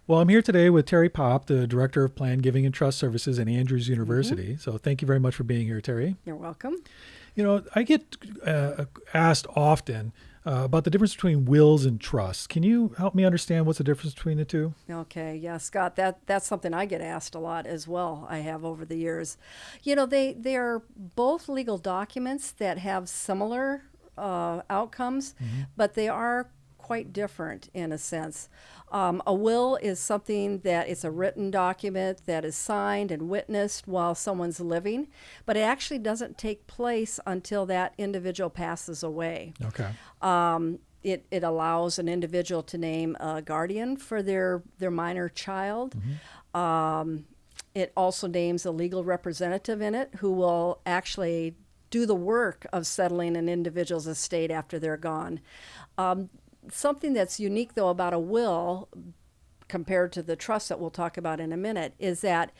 Well, I'm here today with Tari Popp, the Director of Plan Giving and Trust Services at Andrews University. So thank you very much for being here, Tari. You're welcome. You know, I get asked often about the difference between wills and trusts. Can you help me understand what's the difference between the two? Okay, yeah, Scott, that's something I get asked a lot as well. I have over the years. You know, they are both legal documents that have similar outcomes, but they are quite different in a sense. A will is something that it's a written document that is signed and witnessed while someone's living, but it actually doesn't take place until that individual passes away. Okay. It allows an individual to name a guardian for their minor child. It also names a legal representative in it who will actually do the work of settling an individual's estate after they're gone. Something that's unique, though, about a will compared to the trust that we'll talk about in a minute is that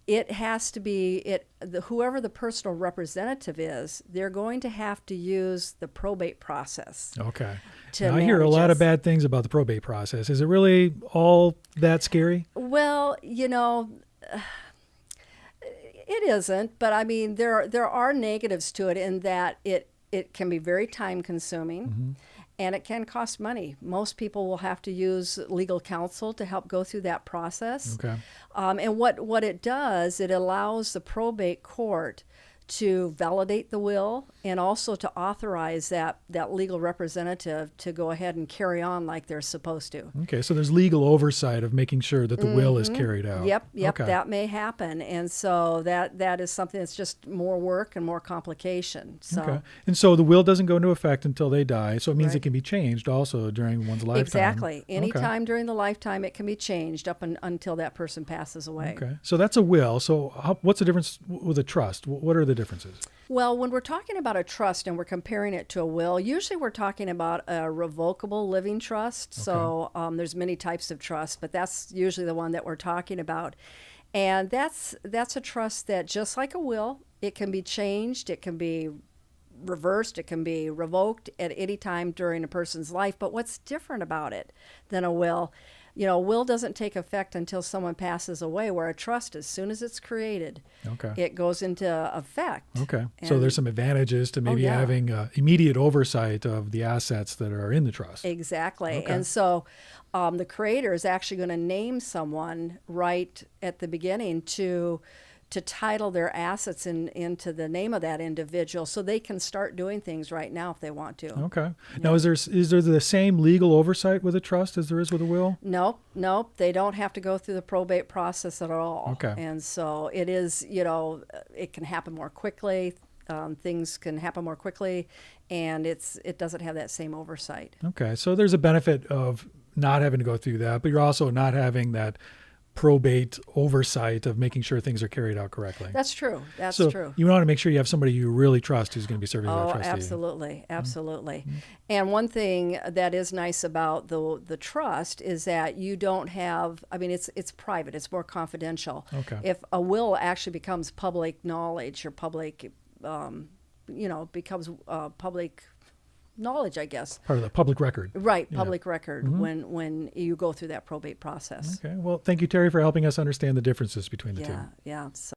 it has to be whoever the personal representative is, they're going to have to use the probate process. Okay. Now, I hear a lot of bad things about the probate process. Is it really all that scary? Well, you know, it isn't, but I mean, there are negatives to it in that it can be very time consuming. And it can cost money. Most people will have to use legal counsel to help go through that process. Okay. And what it does, it allows the probate court to validate the will and also to authorize that legal representative to go ahead and carry on like they're supposed to. Okay, so there's legal oversight of making sure that the will is carried out. Yep, okay. That may happen. And so that is something that's just more work and more complication. So. Okay. And so the will doesn't go into effect until they die, so it means Right. it can be changed also during one's lifetime. Exactly. Anytime during the lifetime, it can be changed up until that person passes away. Okay. So that's a will. So what's the difference with a trust? What are the differences? Well, when we're talking about a trust and we're comparing it to a will, usually we're talking about a revocable living trust. Okay. So there's many types of trust, but that's usually the one that we're talking about. And that's a trust that, just like a will, it can be changed, it can be reversed, it can be revoked at any time during a person's life. But what's different about it than a will? You know, a will doesn't take effect until someone passes away, where a trust, as soon as it's created, it goes into effect. Okay. So there's some advantages to maybe yeah. having immediate oversight of the assets that are in the trust. Exactly. Okay. And so the creator is actually going to name someone right at the beginning to title their assets into the name of that individual, so they can start doing things right now if they want to. Okay. Now, is there the same legal oversight with a trust as there is with a will? Nope. They don't have to go through the probate process at all. Okay. And so it is, you know, it can happen more quickly. Things can happen more quickly, and it doesn't have that same oversight. Okay. So there's a benefit of not having to go through that, but you're also not having that probate oversight of making sure things are carried out correctly. That's true. So true. You want to make sure you have somebody you really trust who's going to be serving as that trustee. Absolutely. And one thing that is nice about the trust is that you don't have, I mean, it's private, it's more confidential. Okay. If a will actually becomes public knowledge or public, becomes public knowledge, I guess. Part of the public record. Right, public record when you go through that probate process. Okay. Well, thank you, Tari, for helping us understand the differences between the two. Yeah. So